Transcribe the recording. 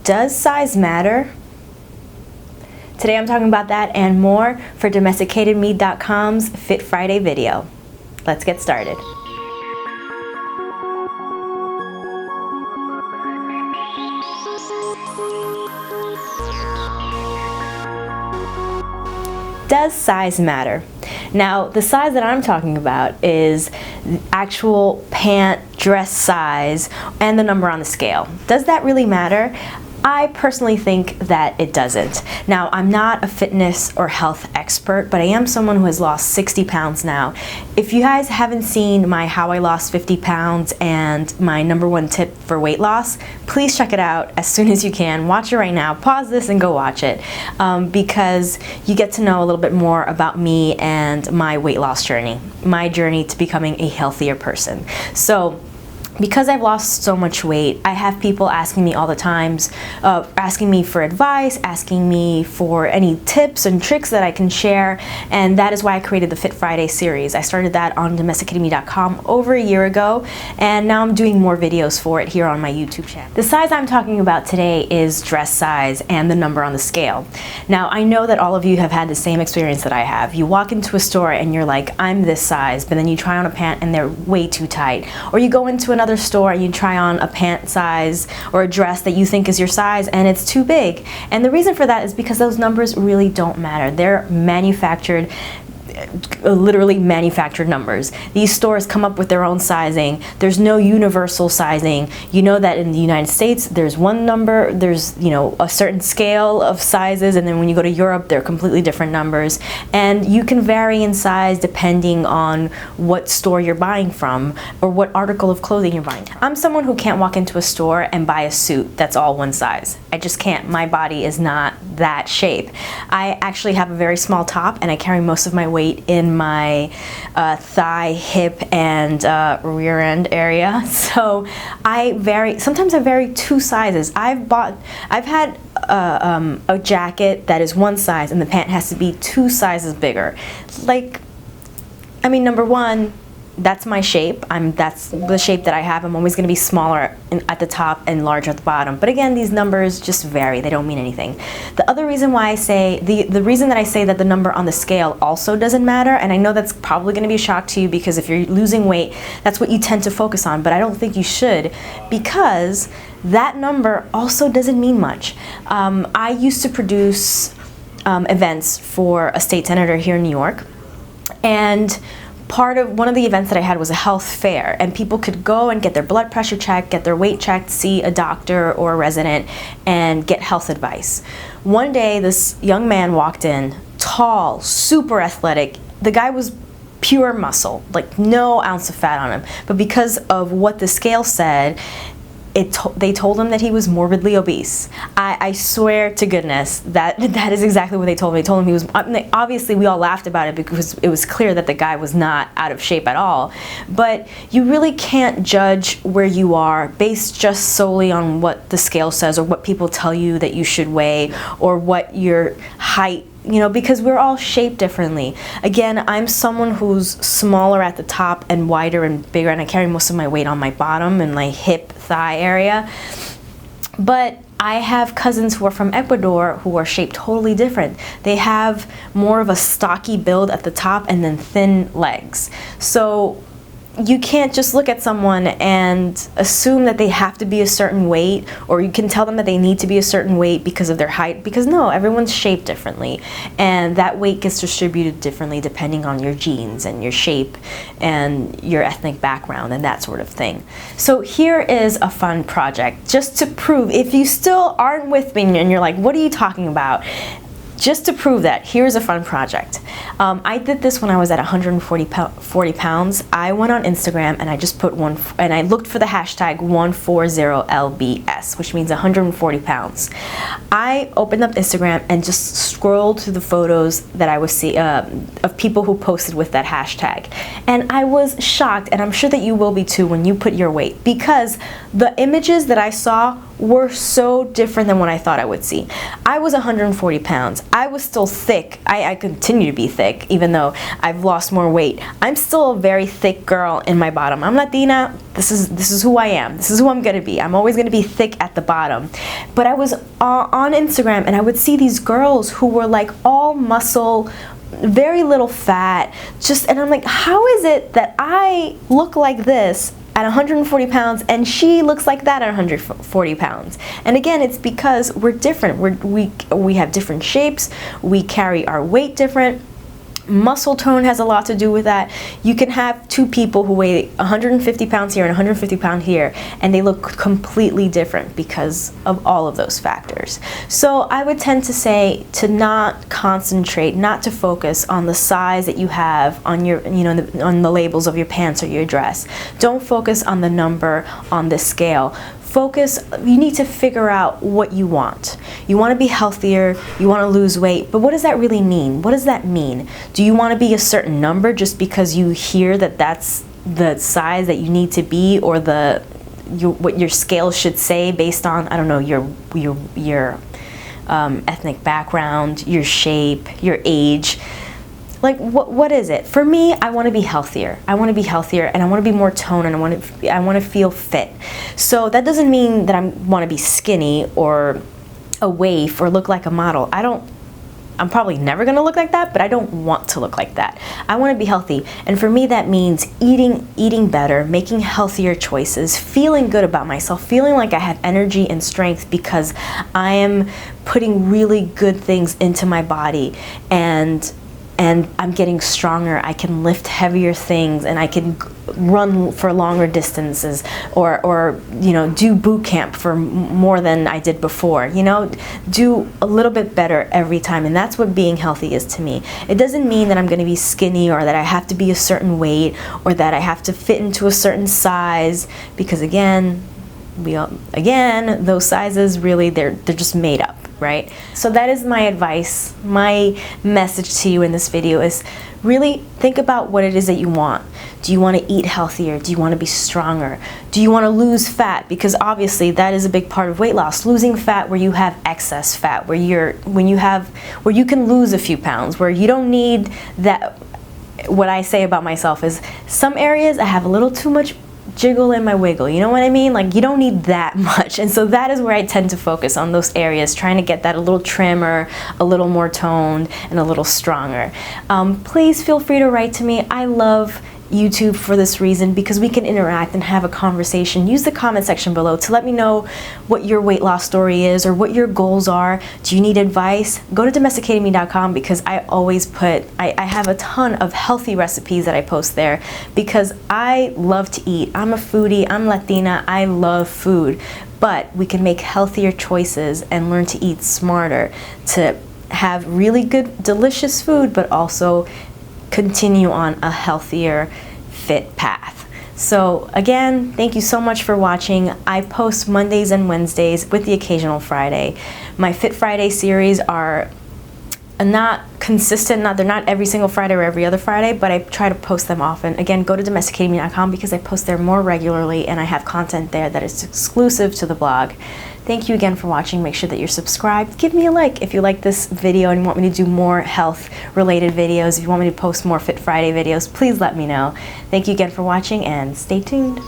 Does size matter? Today I'm talking about that and more for domesticatedme.com's Fit Friday video. Let's get started. Does size matter? Now, the size that I'm talking about is actual pant, dress size, and the number on the scale. Does that really matter? I personally think that it doesn't. Now, I'm not a fitness or health expert, but I am someone who has lost 60 pounds now. If you guys haven't seen my How I Lost 50 Pounds and my #1 tip for weight loss, please check it out as soon as you can. Watch it right now. Pause this and go watch it because you get to know a little bit more about me and my weight loss journey, my journey to becoming a healthier person. So, because I've lost so much weight, I have people asking me all the times, asking me for advice, asking me for any tips and tricks that I can share, and that is why I created the Fit Friday series. I started that on domesticatedme.com over a year ago, and now I'm doing more videos for it here on my YouTube channel. The size I'm talking about today is dress size and the number on the scale. Now, I know that all of you have had the same experience that I have. You walk into a store and you're like, I'm this size, but then you try on a pant and they're way too tight. Or you go into another store and you try on a pant size or a dress that you think is your size and it's too big. And the reason for that is because those numbers really don't matter. They're manufactured, literally manufactured numbers. These stores come up with their own sizing. There's no universal sizing. You know that in the United States there's one number, there's a certain scale of sizes, and then when you go to Europe they're completely different numbers, and you can vary in size depending on what store you're buying from or what article of clothing you're buying. I'm someone who can't walk into a store and buy a suit that's all one size. I just can't. My body is not that shape. I actually have a very small top and I carry most of my weight in my thigh, hip, and rear end area. So I vary. Sometimes I vary 2 sizes. I've had a jacket that is one size and the pant has to be 2 sizes bigger. Number one, that's my shape. That's the shape that I have. I'm always going to be smaller at the top and larger at the bottom. But again, these numbers just vary. They don't mean anything. The other reason why I say, the reason that I say that the number on the scale also doesn't matter, and I know that's probably going to be a shock to you because if you're losing weight, that's what you tend to focus on, but I don't think you should, because that number also doesn't mean much. I used to produce events for a state senator here in New York, and one of the events that I had was a health fair, and people could go and get their blood pressure checked, get their weight checked, see a doctor or a resident, and get health advice. One day, this young man walked in, tall, super athletic. The guy was pure muscle, like no ounce of fat on him. But because of what the scale said, they told him that he was morbidly obese. I swear to goodness that is exactly what they told me. They told him he was, obviously we all laughed about it because it was clear that the guy was not out of shape at all. But you really can't judge where you are based just solely on what the scale says or what people tell you that you should weigh or what your height, because we're all shaped differently. Again, I'm someone who's smaller at the top and wider and bigger, and I carry most of my weight on my bottom and my hip, thigh area. But I have cousins who are from Ecuador who are shaped totally different. They have more of a stocky build at the top and then thin legs. So you can't just look at someone and assume that they have to be a certain weight, or you can tell them that they need to be a certain weight because of their height, because no, everyone's shaped differently, and that weight gets distributed differently depending on your genes and your shape and your ethnic background and that sort of thing. So here is a fun project just to prove, if you still aren't with me and you're like, what are you talking about? Just to prove that, here's a fun project. I did this when I was at 140 pounds. I went on Instagram and I just put and I looked for the hashtag 140LBS, which means 140 pounds. I opened up Instagram and just scrolled through the photos that I was seeing of people who posted with that hashtag. And I was shocked, and I'm sure that you will be too when you put your weight, because the images that I saw were so different than what I thought I would see. I was 140 pounds. I was still thick. I continue to be thick, even though I've lost more weight. I'm still a very thick girl in my bottom. I'm Latina. This is who I am. This is who I'm gonna be. I'm always gonna be thick at the bottom. But I was on Instagram, and I would see these girls who were like all muscle, very little fat, and I'm like, how is it that I look like this at 140 pounds and she looks like that at 140 pounds? And again, it's because we're different. We have different shapes, we carry our weight different. Muscle tone has a lot to do with that. You can have two people who weigh 150 pounds here and 150 pounds here, and they look completely different because of all of those factors. So I would tend to say to not concentrate, not to focus on the size that you have on your, on the labels of your pants or your dress. Don't focus on the number on the scale. You need to figure out what you want. You want to be healthier, you want to lose weight, but what does that really mean? What does that mean? Do you want to be a certain number just because you hear that that's the size that you need to be, or what your scale should say based on, I don't know, your ethnic background, your shape, your age? Like, what is it? For me, I want to be healthier. I want to be healthier, and I want to be more toned, and I want to feel fit. So that doesn't mean that I want to be skinny or a waif or look like a model. I'm probably never going to look like that, but I don't want to look like that. I want to be healthy. And for me, that means eating better, making healthier choices, feeling good about myself, feeling like I have energy and strength because I am putting really good things into my body, and I'm getting stronger. I can lift heavier things, and I can run for longer distances, or do boot camp for more than I did before. Do a little bit better every time, and that's what being healthy is to me. It doesn't mean that I'm going to be skinny, or that I have to be a certain weight, or that I have to fit into a certain size, because again, those sizes really, they're just made up, right? So that is my advice. My message to you in this video is really think about what it is that you want. Do you want to eat healthier? Do you want to be stronger? Do you want to lose fat? Because obviously that is a big part of weight loss. Losing fat where you have excess fat, where you can lose a few pounds, where you don't need that. What I say about myself is some areas I have a little too much jiggle in my wiggle, you know what I mean? Like, you don't need that much. And so that is where I tend to focus on those areas, trying to get that a little trimmer, a little more toned, and a little stronger. Please feel free to write to me. I love YouTube for this reason, because we can interact and have a conversation. Use the comment section below to let me know what your weight loss story is, or what your goals are. Do you need advice? Go to domesticatedme.com, because I always I have a ton of healthy recipes that I post there, because I love to eat. I'm a foodie, I'm Latina, I love food, but we can make healthier choices and learn to eat smarter, to have really good, delicious food, but also continue on a healthier, fit path. So again, thank you so much for watching. I post Mondays and Wednesdays with the occasional Friday. My Fit Friday series are not consistent, they're not every single Friday or every other Friday, but I try to post them often. Again, go to domesticatedme.com, because I post there more regularly, and I have content there that is exclusive to the blog. Thank you again for watching. Make sure that you're subscribed. Give me a like if you like this video and you want me to do more health related videos. If you want me to post more Fit Friday videos, please let me know. Thank you again for watching, and stay tuned.